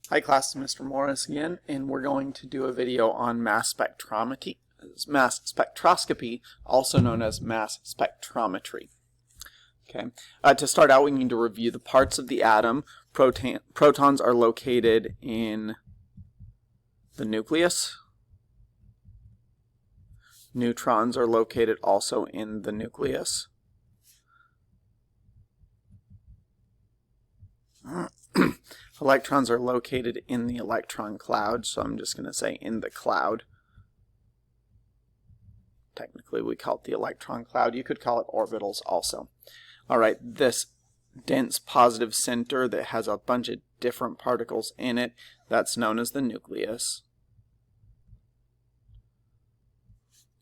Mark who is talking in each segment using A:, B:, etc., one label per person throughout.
A: Hi class, Mr. Morris again, and we're going to do a video on mass spectroscopy, also known as mass spectrometry. Okay. To start out, we need to review the parts of the atom. Protons are located in the nucleus. Neutrons are located also in the nucleus. Electrons are located in the electron cloud, so I'm just going to say in the cloud. Technically, we call it the electron cloud. You could call it orbitals also. All right, this dense positive center that has a bunch of different particles in it, that's known as the nucleus.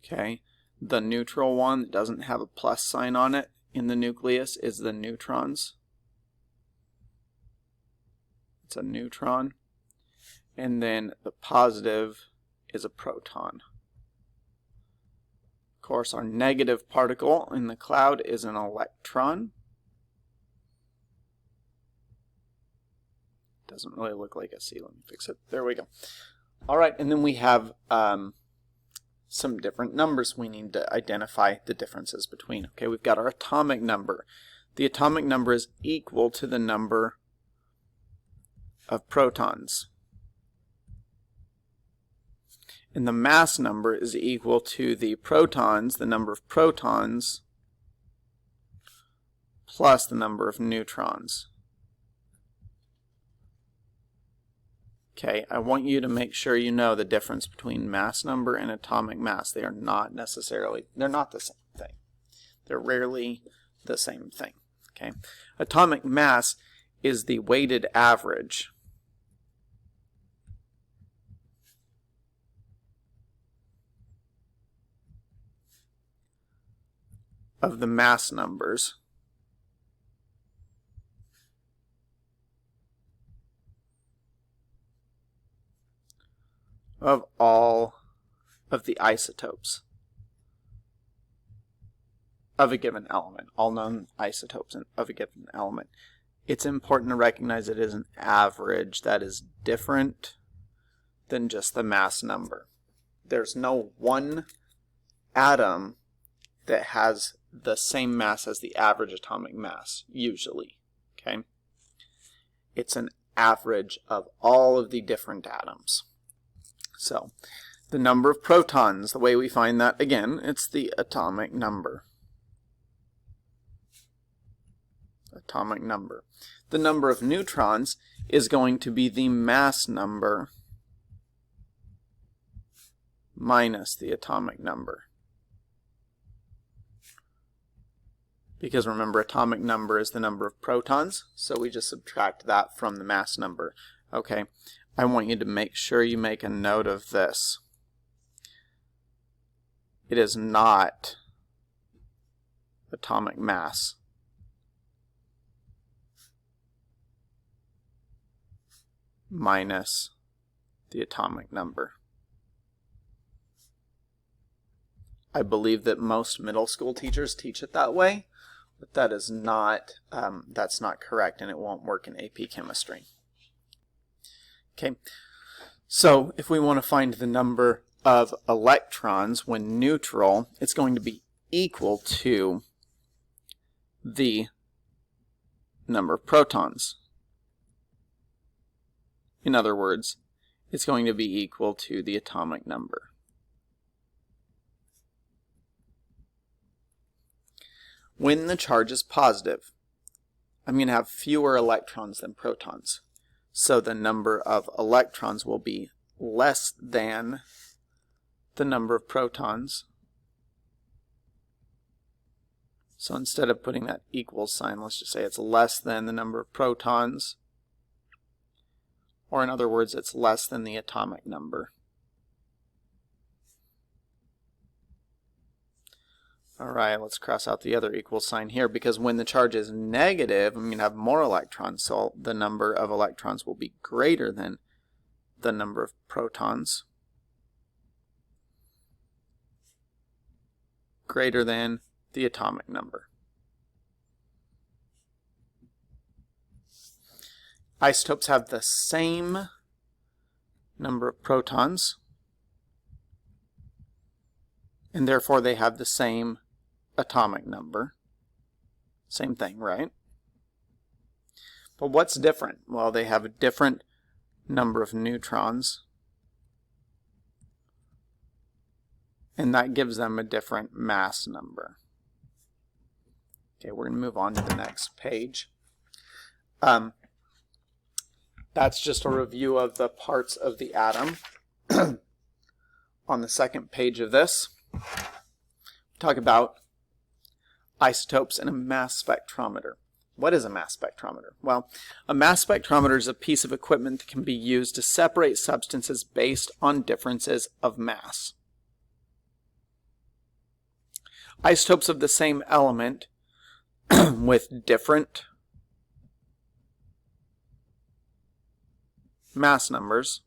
A: Okay, the neutral one that doesn't have a plus sign on it in the nucleus is the neutrons. It's a neutron. And then the positive is a proton. Of course, our negative particle in the cloud is an electron. Doesn't really look like a C. Let me fix it. There we go. All right, and then we have some different numbers we need to identify the differences between. Okay, we've got our atomic number. The atomic number is equal to the number of protons. And the mass number is equal to the protons, the number of protons, plus the number of neutrons. Okay, I want you to make sure you know the difference between mass number and atomic mass. They are not necessarily, they're not the same thing. They're rarely the same thing. Okay, atomic mass is the weighted average of the mass numbers of all of the isotopes of a given element, all known isotopes of a given element. It's important to recognize it is an average that is different than just the mass number. There's no one atom that has the same mass as the average atomic mass, usually. Okay? It's an average of all of the different atoms. So, the number of protons, the way we find that, again, it's the atomic number. Atomic number. The number of neutrons is going to be the mass number minus the atomic number. Because remember, atomic number is the number of protons, so we just subtract that from the mass number. Okay, I want you to make sure you make a note of this. It is not atomic mass minus the atomic number. I believe that most middle school teachers teach it that way, but that is not, that's not correct, and it won't work in AP chemistry. Okay, so if we want to find the number of electrons when neutral, it's going to be equal to the number of protons. In other words, it's going to be equal to the atomic number. When the charge is positive, I'm going to have fewer electrons than protons. So the number of electrons will be less than the number of protons. So instead of putting that equal sign, let's just say it's less than the number of protons. Or in other words, it's less than the atomic number. All right, let's cross out the other equal sign here, because when the charge is negative, I'm going to have more electrons, so the number of electrons will be greater than the number of protons. Greater than the atomic number. Isotopes have the same number of protons, and therefore they have the same atomic number. Same thing, right? But what's different? Well, they have a different number of neutrons, and that gives them a different mass number. Okay, we're going to move on to the next page. That's just a review of the parts of the atom. On the second page of this, we talk about isotopes and a mass spectrometer. What is a mass spectrometer? Well, a mass spectrometer is a piece of equipment that can be used to separate substances based on differences of mass. Isotopes of the same element with different mass numbers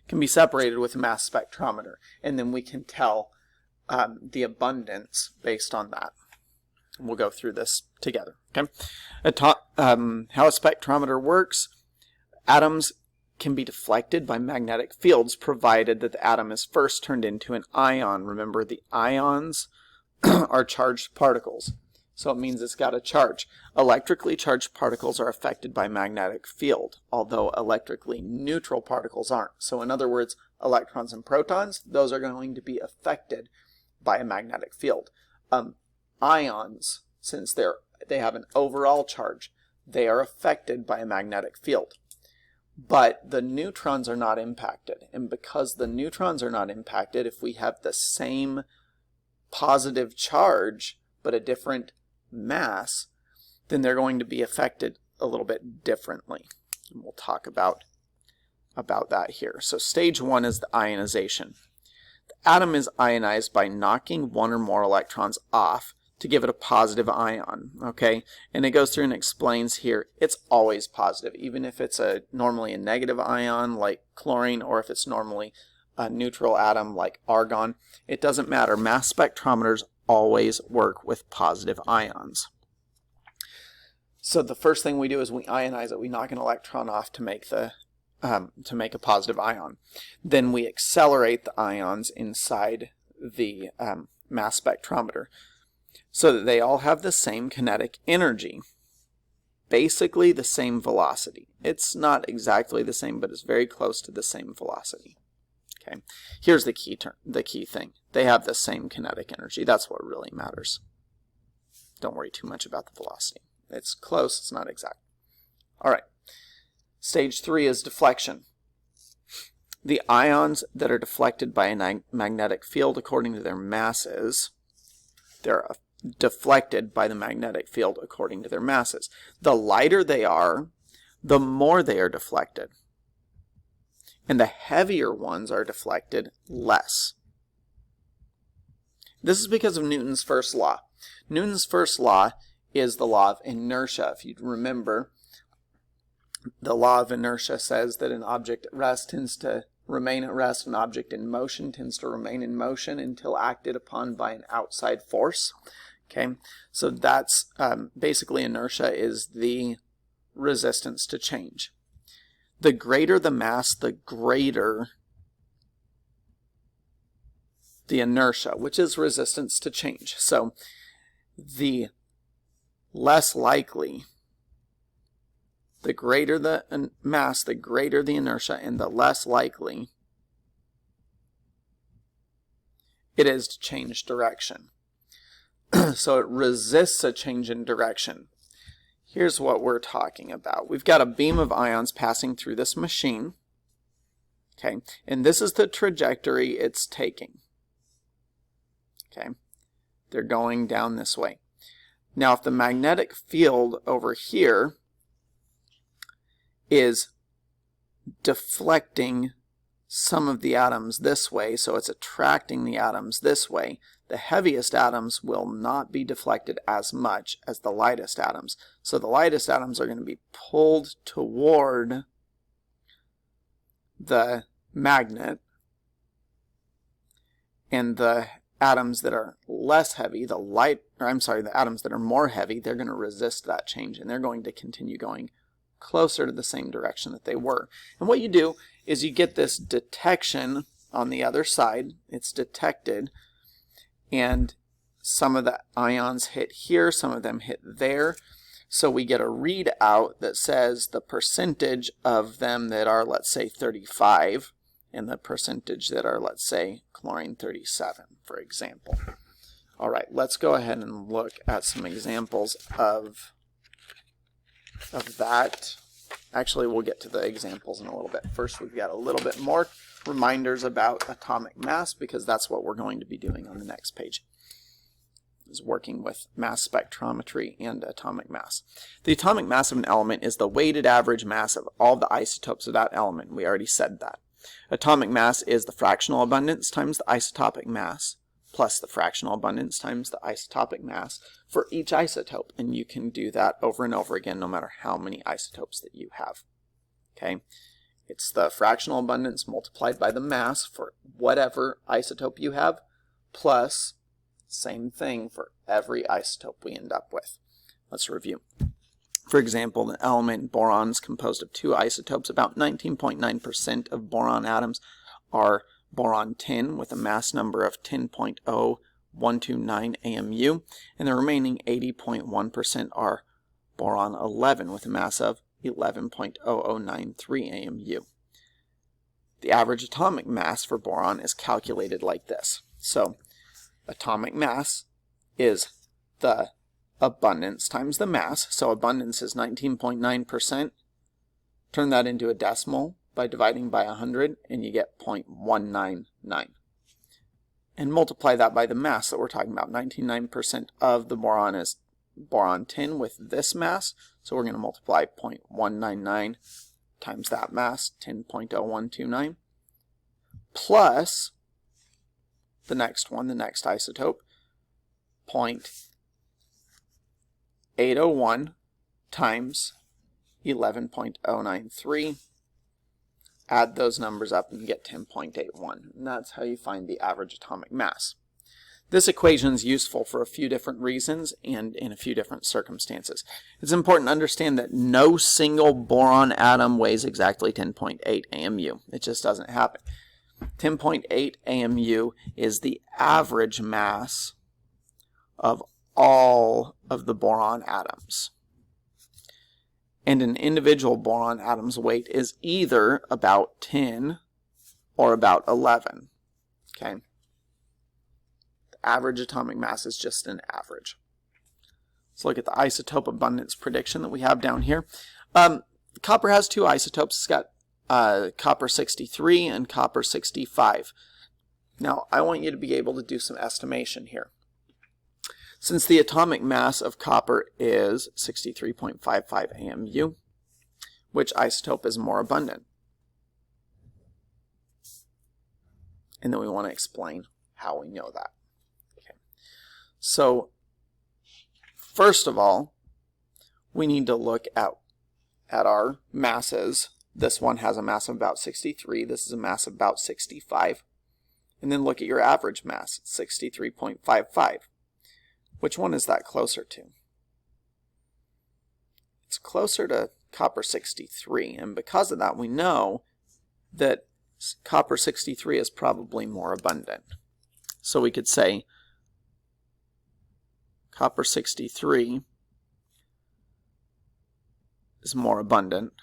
A: can be separated with a mass spectrometer, and then we can tell the abundance based on that. We'll go through this together. Okay, how a spectrometer works: atoms can be deflected by magnetic fields provided that the atom is first turned into an ion. Remember, the ions are charged particles, so it means it's got a charge. Electrically charged particles are affected by magnetic field, although electrically neutral particles aren't. So in other words, electrons and protons, those are going to be affected by a magnetic field. Ions, since they have an overall charge, they are affected by a magnetic field. But the neutrons are not impacted. And because the neutrons are not impacted, if we have the same positive charge but a different mass, then they're going to be affected a little bit differently. And we'll talk about that here. So stage one is the ionization. The atom is ionized by knocking one or more electrons off to give it a positive ion, okay? And it goes through and explains here it's always positive, even if it's normally a negative ion like chlorine, or if it's normally a neutral atom like argon. It doesn't matter. Mass spectrometers always work with positive ions. So the first thing we do is we ionize it. We knock an electron off to make a positive ion. Then we accelerate the ions inside the mass spectrometer so that they all have the same kinetic energy, basically the same velocity. It's not exactly the same, but it's very close to the same velocity. Okay. Here's the key thing. They have the same kinetic energy. That's what really matters. Don't worry too much about the velocity. It's close, it's not exact. All right. Stage 3 is deflection. The ions that are deflected by a magnetic field according to their masses, they're deflected by the magnetic field according to their masses. The lighter they are, the more they are deflected. And the heavier ones are deflected less. This is because of Newton's first law. Newton's first law is the law of inertia. If you remember, the law of inertia says that an object at rest tends to remain at rest, an object in motion tends to remain in motion until acted upon by an outside force. Okay, so that's basically inertia is the resistance to change. The greater the mass, the greater the inertia, which is resistance to change. So the less likely, the greater the mass, the greater the inertia, and the less likely it is to change direction. So it resists a change in direction. Here's what we're talking about. We've got a beam of ions passing through this machine. Okay, and this is the trajectory it's taking. Okay, they're going down this way. Now, if the magnetic field over here is deflecting some of the atoms this way, so it's attracting the atoms this way, the heaviest atoms will not be deflected as much as the lightest atoms. So the lightest atoms are going to be pulled toward the magnet, and the atoms that are less heavy, the atoms that are more heavy, they're going to resist that change, and they're going to continue going closer to the same direction that they were. And what you do is you get this detection on the other side. It's detected, and some of the ions hit here, some of them hit there. So we get a readout that says the percentage of them that are, let's say, 35, and the percentage that are, let's say, chlorine 37, for example. All right, let's go ahead and look at some examples of that. Actually, we'll get to the examples in a little bit. First, we've got a little bit more reminders about atomic mass, because that's what we're going to be doing on the next page, is working with mass spectrometry and atomic mass. The atomic mass of an element is the weighted average mass of all the isotopes of that element. We already said that. Atomic mass is the fractional abundance times the isotopic mass plus the fractional abundance times the isotopic mass for each isotope. And you can do that over and over again no matter how many isotopes that you have. Okay? It's the fractional abundance multiplied by the mass for whatever isotope you have, plus same thing for every isotope we end up with. Let's review. For example, the element boron is composed of two isotopes. About 19.9% of boron atoms are boron-10 with a mass number of 10.0129 AMU, and the remaining 80.1% are boron-11 with a mass of 11.0093 AMU. The average atomic mass for boron is calculated like this. So, atomic mass is the abundance times the mass. So abundance is 19.9%. Turn that into a decimal by dividing by 100, and you get 0.199. And multiply that by the mass that we're talking about. 99% of the boron is boron-10 with this mass. So we're going to multiply 0.199 times that mass, 10.0129, plus the next one, the next isotope, 0.801 times 11.093. Add those numbers up and you get 10.81. And that's how you find the average atomic mass. This equation is useful for a few different reasons and in a few different circumstances. It's important to understand that no single boron atom weighs exactly 10.8 AMU. It just doesn't happen. 10.8 AMU is the average mass of all of the boron atoms. And an individual boron atom's weight is either about 10 or about 11. Okay? The average atomic mass is just an average. Let's look at the isotope abundance prediction that we have down here. Copper has two isotopes. It's got copper 63 and copper 65. Now, I want you to be able to do some estimation here. Since the atomic mass of copper is 63.55 AMU, which isotope is more abundant? And then we want to explain how we know that. Okay. So, first of all, we need to look at our masses. This one has a mass of about 63. This is a mass of about 65. And then look at your average mass, 63.55. Which one is that closer to? It's closer to copper 63, and because of that we know that copper 63 is probably more abundant. So we could say copper 63 is more abundant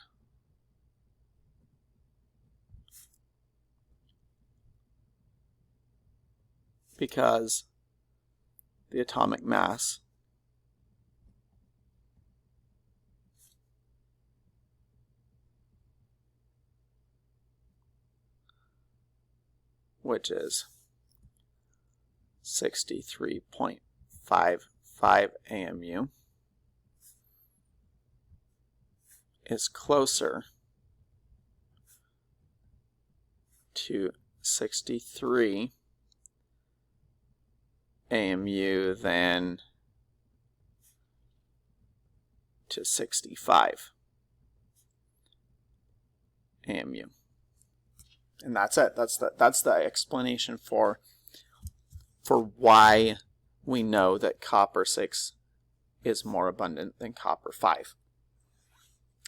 A: because the atomic mass which is 63.55 AMU is closer to 63 AMU than to 65 AMU. And that's it. That's the explanation for why we know that copper 6 is more abundant than copper 5.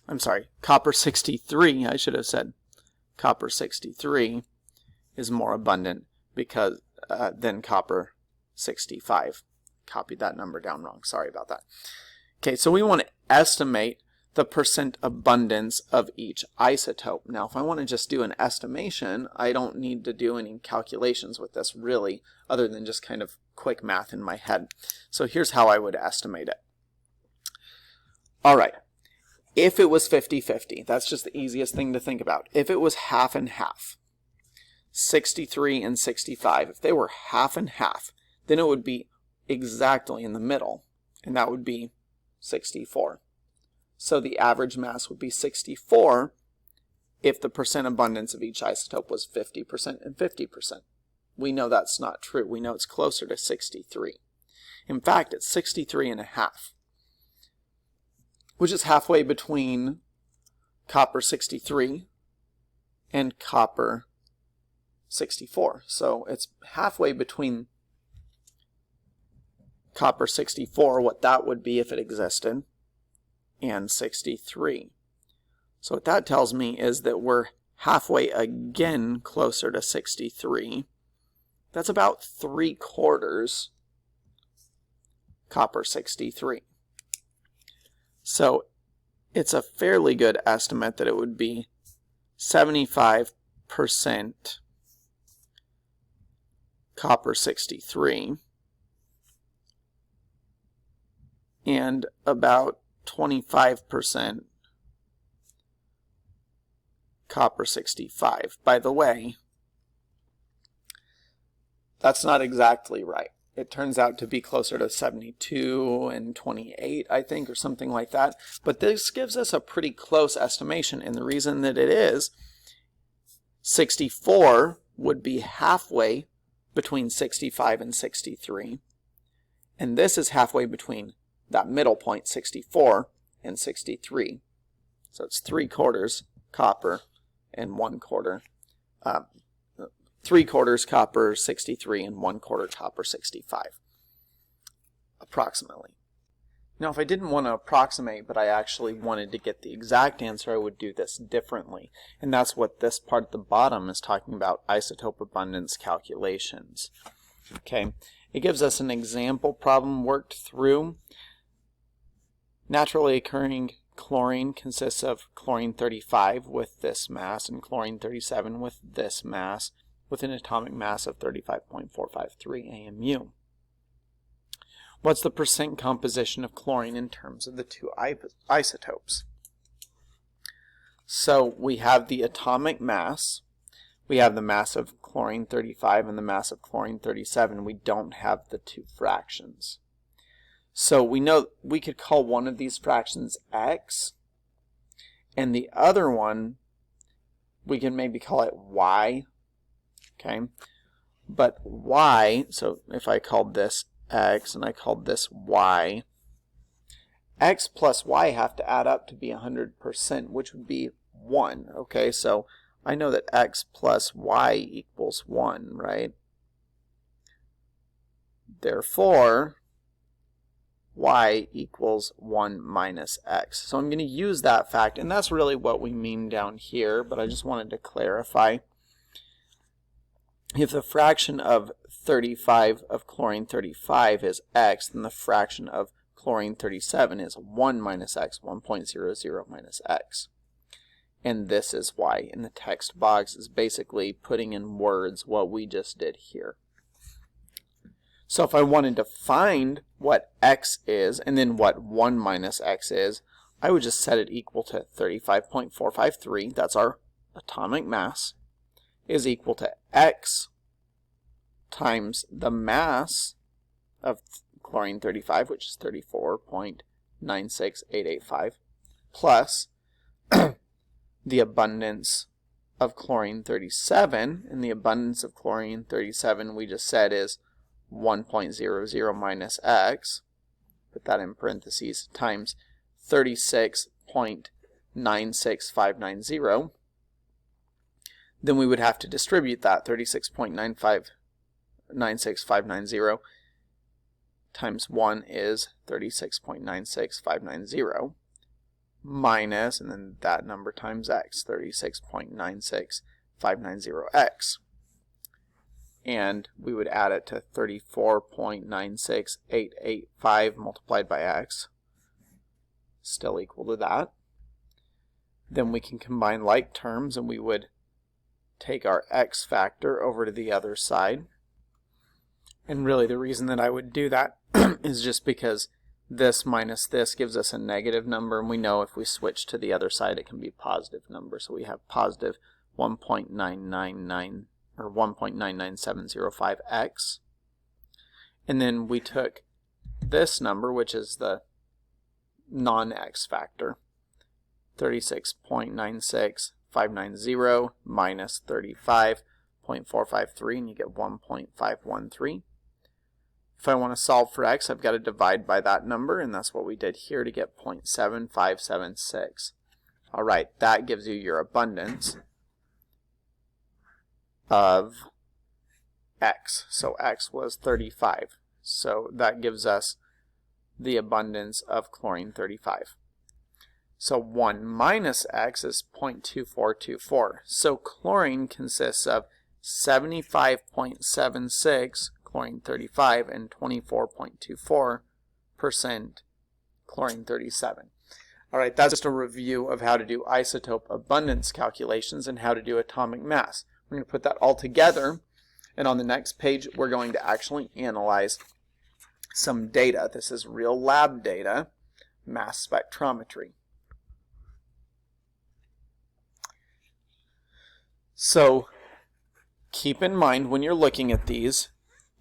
A: I'm sorry, copper 63, I should have said copper 63 is more abundant because than copper 65. Copied that number down wrong. Sorry about that. Okay, so we want to estimate the percent abundance of each isotope. Now, if I want to just do an estimation, I don't need to do any calculations with this really, other than just kind of quick math in my head. So here's how I would estimate it. All right, if it was 50-50, that's just the easiest thing to think about. If it was half and half, 63 and 65, if they were half and half, then it would be exactly in the middle, and that would be 64. So the average mass would be 64 if the percent abundance of each isotope was 50% and 50%. We know that's not true. We know it's closer to 63. In fact, it's 63 and a half, which is halfway between copper 63 and copper 64. So it's halfway between copper 64, what that would be if it existed, and 63. So what that tells me is that we're halfway again closer to 63. That's about 3/4 copper 63. So it's a fairly good estimate that it would be 75% copper 63 and about 25% copper 65. By the way, that's not exactly right. It turns out to be closer to 72 and 28, I think, or something like that. But this gives us a pretty close estimation, and the reason that it is, 64 would be halfway between 65 and 63, and this is halfway between that middle point, 64, and 63. So it's 3/4 copper and 1/4, 3/4 copper 63 and 1/4 copper 65, approximately. Now, if I didn't want to approximate, but I actually wanted to get the exact answer, I would do this differently. And that's what this part at the bottom is talking about, isotope abundance calculations. Okay, it gives us an example problem worked through. Naturally occurring chlorine consists of chlorine 35 with this mass and chlorine 37 with this mass, with an atomic mass of 35.453 AMU. What's the percent composition of chlorine in terms of the two isotopes? So we have the atomic mass, we have the mass of chlorine 35 and the mass of chlorine 37. We don't have the two fractions. So we know we could call one of these fractions X, and the other one we can maybe call it Y. Okay, but Y, so if I called this X and I called this Y, X plus Y have to add up to be 100%, which would be 1. Okay, so I know that X plus Y equals 1, right? Therefore, Y equals 1 minus X. So I'm going to use that fact, and that's really what we mean down here, but I just wanted to clarify. If the fraction of 35 of chlorine 35 is X, then the fraction of chlorine 37 is 1 minus X, 1.00 minus X. And this is why in the text box is basically putting in words what we just did here. So if I wanted to find what X is and then what 1 minus X is, I would just set it equal to 35.453, that's our atomic mass, is equal to X times the mass of chlorine 35, which is 34.96885, plus the abundance of chlorine 37, and the abundance of chlorine 37 we just said is 1.00 minus X, put that in parentheses, times 36.96590. Then we would have to distribute that 36.96590 times 1 is 36.96590 minus, and then that number times x, 36.96590x. And we would add it to 34.96885 multiplied by x, still equal to that. Then we can combine like terms, and we would take our x factor over to the other side. And really the reason that I would do that is just because this minus this gives us a negative number, and we know if we switch to the other side it can be a positive number. So we have positive 1.999 or 1.99705x. And then we took this number, which is the non-x factor, 36.96590 minus 35.453, and you get 1.513. If I want to solve for x, I've got to divide by that number, and that's what we did here to get 0.7576. All right, that gives you your abundance of x. So x was 35. So that gives us the abundance of chlorine 35. So 1 minus x is 0.2424. So chlorine consists of 75.76 chlorine 35 and 24.24% chlorine 37. All right, that's just a review of how to do isotope abundance calculations and how to do atomic mass. We're going to put that all together, and on the next page we're going to actually analyze some data. This is real lab data, mass spectrometry. So keep in mind when you're looking at these,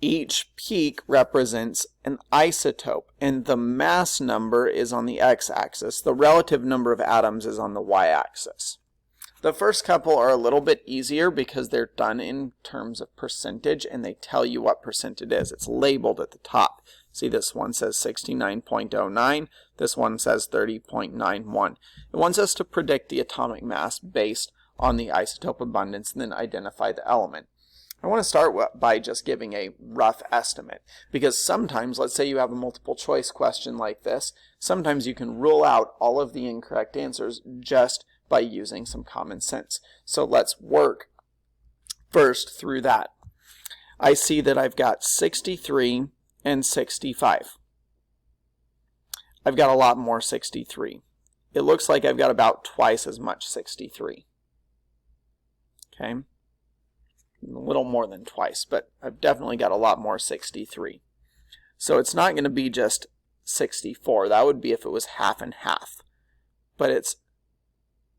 A: each peak represents an isotope, and the mass number is on the x-axis. The relative number of atoms is on the y-axis. The first couple are a little bit easier because they're done in terms of percentage, and they tell you what percent it is. It's labeled at the top. See, this one says 69.09. This one says 30.91. It wants us to predict the atomic mass based on the isotope abundance and then identify the element. I want to start by just giving a rough estimate, because sometimes, let's say you have a multiple choice question like this, sometimes you can rule out all of the incorrect answers just by using some common sense. So let's work first through that. I see that I've got 63 and 65. I've got a lot more 63. It looks like I've got about twice as much 63. Okay, a little more than twice, but I've definitely got a lot more 63. So it's not going to be just 64. That would be if it was half and half. But it's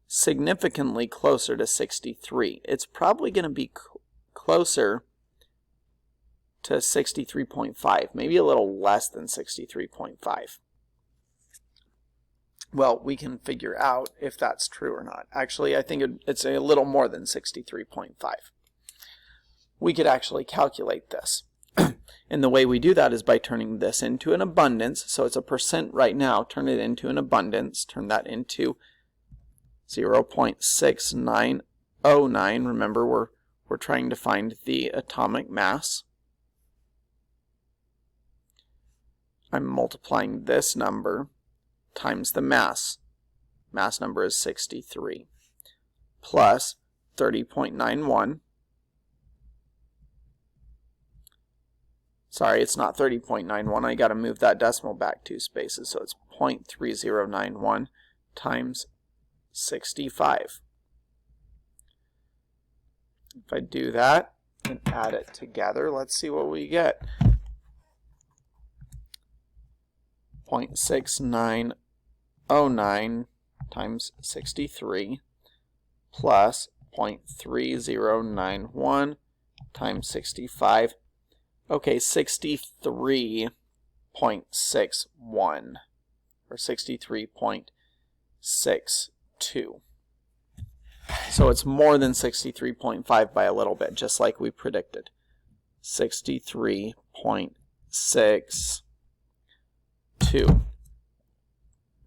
A: significantly closer to 63. It's probably going to be closer to 63.5, maybe a little less than 63.5. Well, we can figure out if that's true or not. Actually, I think it's a little more than 63.5. We could actually calculate this. And the way we do that is by turning this into an abundance. So it's a percent right now. Turn it into an abundance. Turn that into 0.6909. Remember, we're trying to find the atomic mass. I'm multiplying this number times the mass. Mass number is 63 plus 30.91. Sorry, it's not 30.91. I got to move that decimal back 2 spaces, so it's 0.3091 times 65. If I do that and add it together, let's see what we get. 0.6909 times 63 plus 0.3091 times 65. Okay, 63.61 or 63.62. So it's more than 63.5 by a little bit, just like we predicted. 63.62.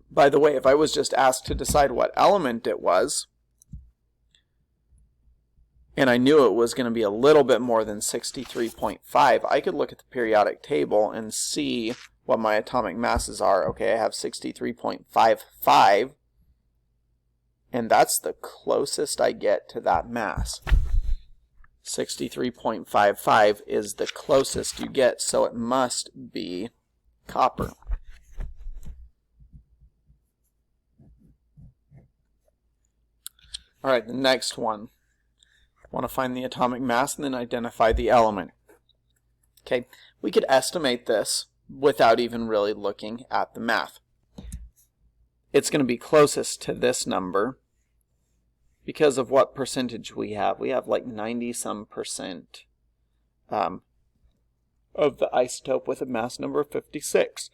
A: By the way, if I was just asked to decide what element it was, and I knew it was going to be a little bit more than 63.5, I could look at the periodic table and see what my atomic masses are. Okay, I have 63.55 and that's the closest I get to that mass. 63.55 is the closest you get, so it must be copper. All right, the next one. I want to find the atomic mass and then identify the element. Okay, we could estimate this without even really looking at the math. It's going to be closest to this number because of what percentage we have. We have like 90-some% of the isotope with a mass number of 56.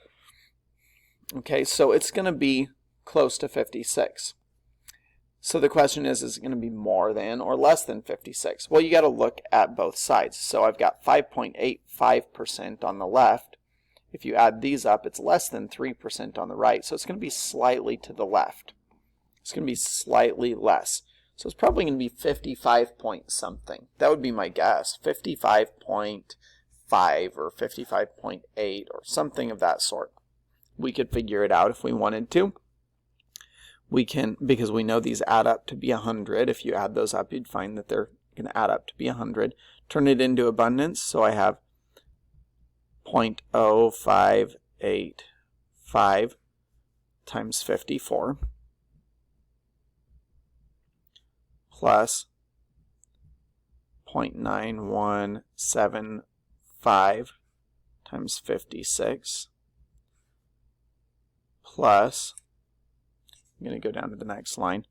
A: Okay, so it's going to be close to 56. So the question is it going to be more than or less than 56? Well, you got to look at both sides. So I've got 5.85% on the left. If you add these up, it's less than 3% on the right. So it's going to be slightly to the left. It's going to be slightly less. So it's probably going to be 55 point something. That would be my guess. 55.5 or 55.8 or something of that sort. We could figure it out if we wanted to. We can, because we know these add up to be 100. If you add those up, you'd find that they're going to add up to be 100. Turn it into abundance. So I have 0.0585 times 54 plus 0.9175 times 56 plus, I'm going to go down to the next line,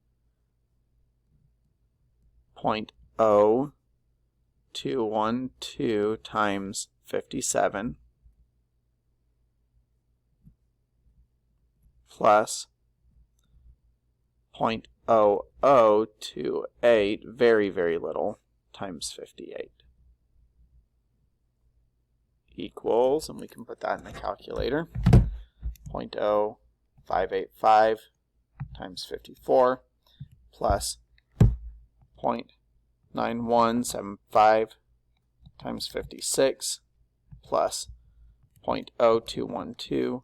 A: 0.0212 times 57 plus 0.0028, very, very little, times 58 equals, and we can put that in the calculator, 0.0585 times 54 plus 0.9175 times 56 plus 0.0212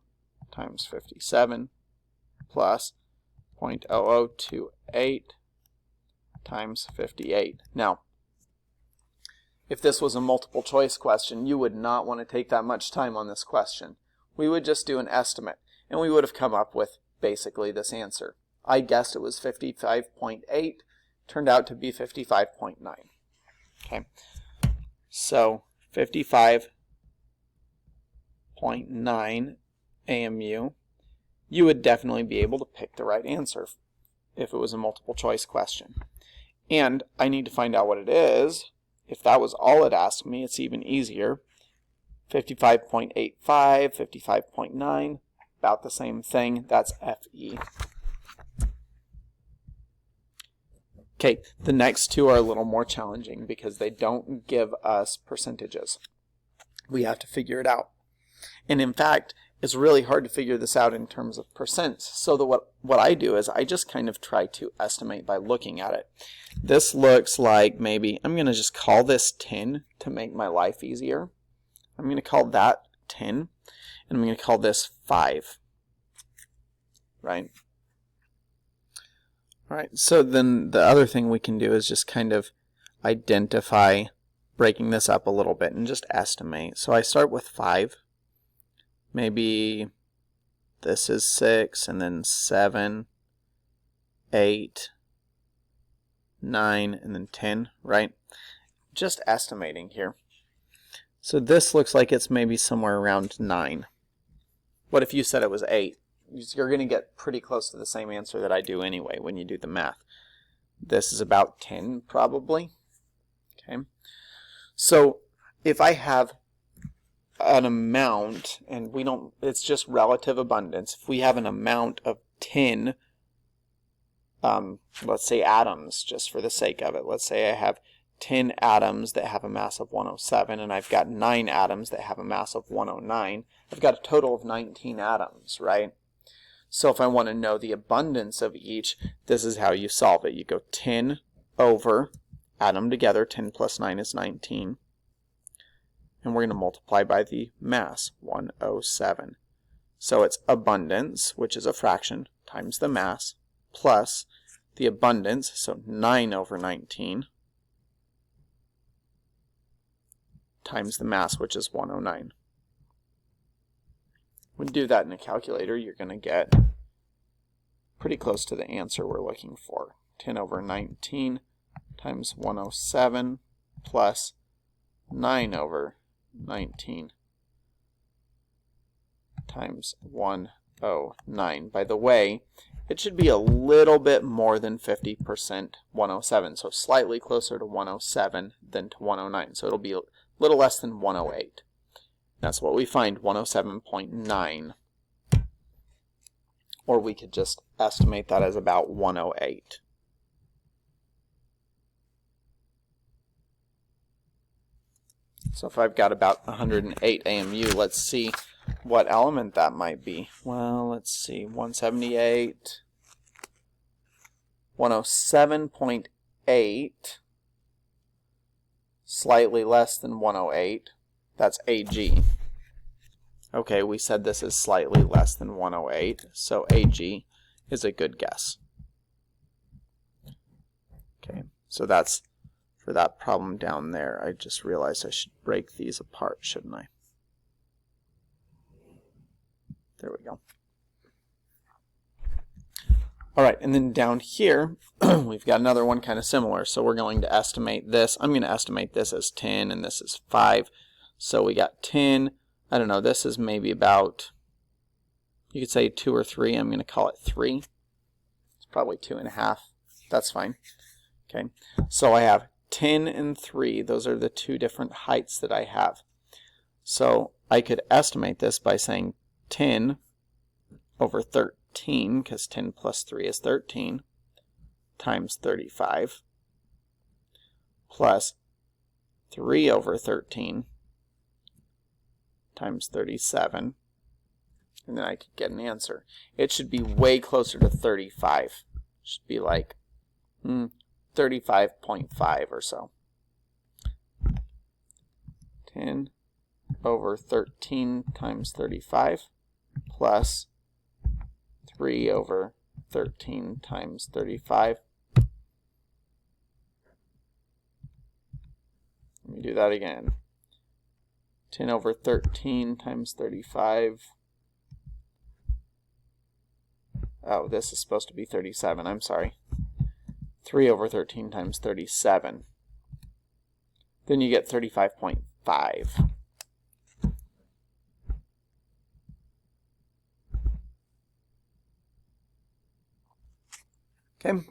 A: times 57 plus 0.0028 times 58. Now, if this was a multiple choice question, you would not want to take that much time on this question. We would just do an estimate, and we would have come up with basically this answer. I guessed it was 55.8, turned out to be 55.9. Okay, so 55.9 AMU, you would definitely be able to pick the right answer if it was a multiple choice question. And I need to find out what it is. If that was all it asked me, it's even easier. 55.85, 55.9, about the same thing. That's FE. Okay, the next two are a little more challenging because they don't give us percentages. We have to figure it out. And in fact, it's really hard to figure this out in terms of percents. So what I do is I just kind of try to estimate by looking at it. This looks like maybe, I'm going to just call this 10 to make my life easier. I'm going to call that 10, and I'm going to call this 5. Right? All right, so then the other thing we can do is just kind of identify, breaking this up a little bit and just estimate. So I start with 5. Maybe this is 6, and then 7, 8, 9, and then 10, right? Just estimating here. So this looks like it's maybe somewhere around 9. What if you said it was 8? You're going to get pretty close to the same answer that I do anyway when you do the math. This is about 10 probably. Okay. So if I have an amount, and we don't, it's just relative abundance. If we have an amount of 10, let's say atoms, just for the sake of it. Let's say I have 10 atoms that have a mass of 107, and I've got 9 atoms that have a mass of 109. I've got a total of 19 atoms, right? So if I want to know the abundance of each, this is how you solve it. You go 10 over, add them together, 10 plus 9 is 19. And we're going to multiply by the mass, 107. So it's abundance, which is a fraction, times the mass, plus the abundance, so 9 over 19, times the mass, which is 109. When you do that in a calculator, you're going to get pretty close to the answer we're looking for. 10 over 19 times 107 plus 9 over 19 times 109. By the way, it should be a little bit more than 50% 107, so slightly closer to 107 than to 109. So it'll be a little less than 108. That's what we find, 107.9. Or we could just estimate that as about 108. So if I've got about 108 AMU, let's see what element that might be. Well, let's see, 178, 107.8, slightly less than 108. That's AG. Okay, we said this is slightly less than 108, so AG is a good guess. Okay, so that's for that problem down there. I just realized I should break these apart, shouldn't I? There we go. All right, and then down here, we've got another one kind of similar. So we're going to estimate this. I'm going to estimate this as 10, and this is 5. So we got 10. I don't know, this is maybe about, you could say 2 or 3. I'm going to call it 3. It's probably 2.5. That's fine. Okay, so I have 10 and 3. Those are the two different heights that I have. So I could estimate this by saying 10 over 13, because 10 plus 3 is 13, times 35, plus 3 over 13 times 37, and then I could get an answer. It should be way closer to 35. It should be like 35.5 or so. 10 over 13 times 35 plus 3 over 13 times 35. Let me do that again. 10 over 13 times 35. Oh, this is supposed to be 37. I'm sorry. 3 over 13 times 37. Then you get 35.5. Okay.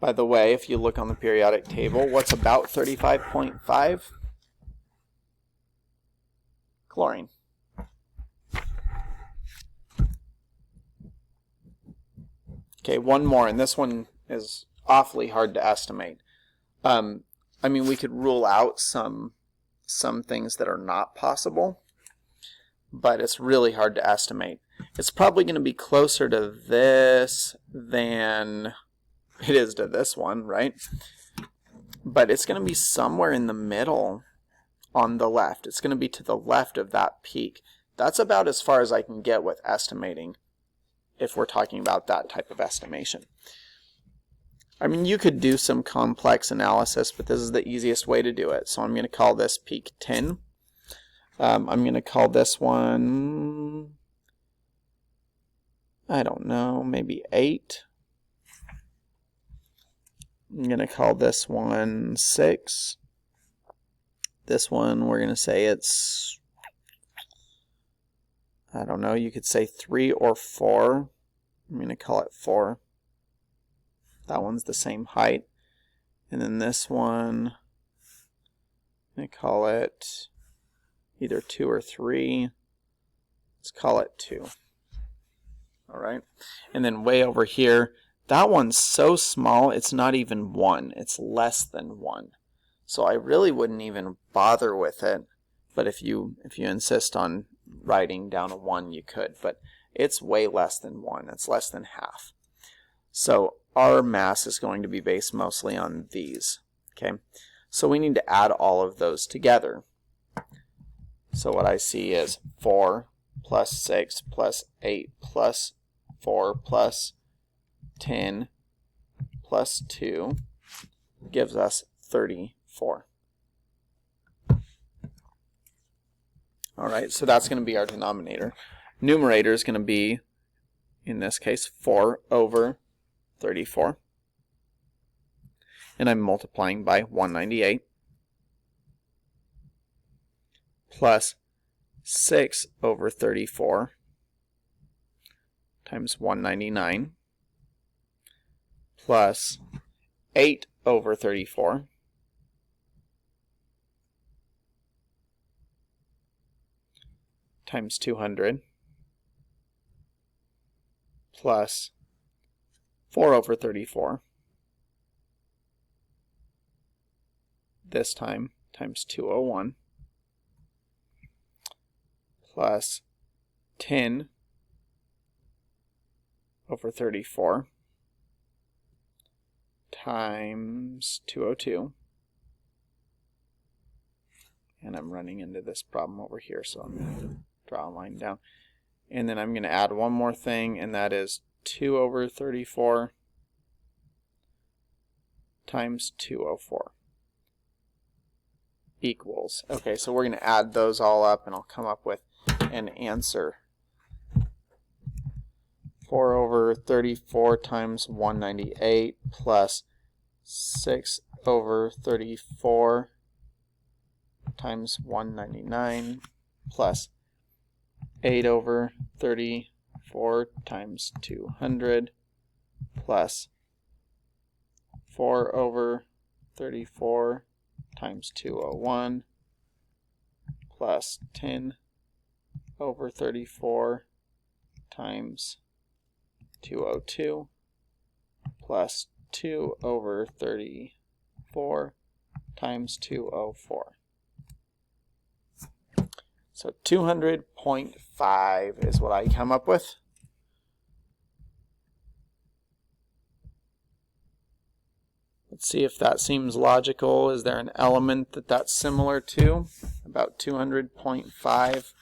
A: By the way, if you look on the periodic table, what's about 35.5? Chlorine. Okay, one more, and this one is awfully hard to estimate. I mean, we could rule out some things that are not possible, but it's really hard to estimate. It's probably going to be closer to this than it is to this one, right? But it's going to be somewhere in the middle on the left. It's going to be to the left of that peak. That's about as far as I can get with estimating if we're talking about that type of estimation. I mean, you could do some complex analysis, but this is the easiest way to do it. So I'm going to call this peak 10. I'm going to call this one, I don't know, maybe 8. I'm going to call this one 6. This one, we're going to say it's, I don't know, you could say 3 or 4. I'm going to call it 4. That one's the same height. And then this one, I'm going to call it either 2 or 3. Let's call it 2. All right. And then way over here, that one's so small, it's not even 1. It's less than 1. So I really wouldn't even bother with it. But if you insist on writing down a 1, you could. But it's way less than 1. It's less than half. So our mass is going to be based mostly on these. Okay. So we need to add all of those together. So what I see is 4 plus 6 plus 8 plus 4 plus 10 plus 2 gives us 34. All right, so that's going to be our denominator. Numerator is going to be, in this case, 4 over 34. And I'm multiplying by 198 plus 6 over 34 times 199 plus 8 over 34 times 200 plus 4 over 34 this time times 201 plus 10 over 34 times 202. And I'm running into this problem over here, so I'm going to draw a line down. And then I'm going to add one more thing, and that is 2 over 34 times 204 equals. Okay, so we're going to add those all up, and I'll come up with an answer. 4 over 34 times 198 plus 6 over 34 times 199 plus 8 over 34 times 200 plus 4 over 34 times 201 plus 10 over 34 times 202 plus 2 over 34 times 204. So 200.5 is what I come up with. Let's see if that seems logical. Is there an element that that's similar to? About 200.5.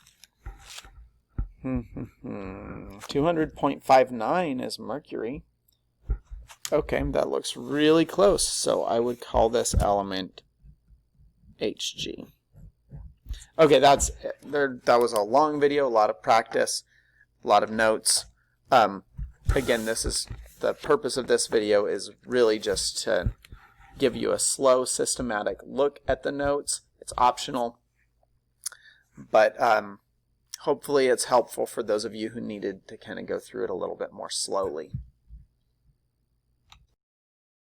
A: 200.59 is mercury. Okay, that looks really close. So I would call this element Hg. Okay, that's it. That was a long video, a lot of practice, a lot of notes. Again, the purpose of this video is really just to give you a slow, systematic look at the notes. It's optional, but hopefully it's helpful for those of you who needed to kind of go through it a little bit more slowly.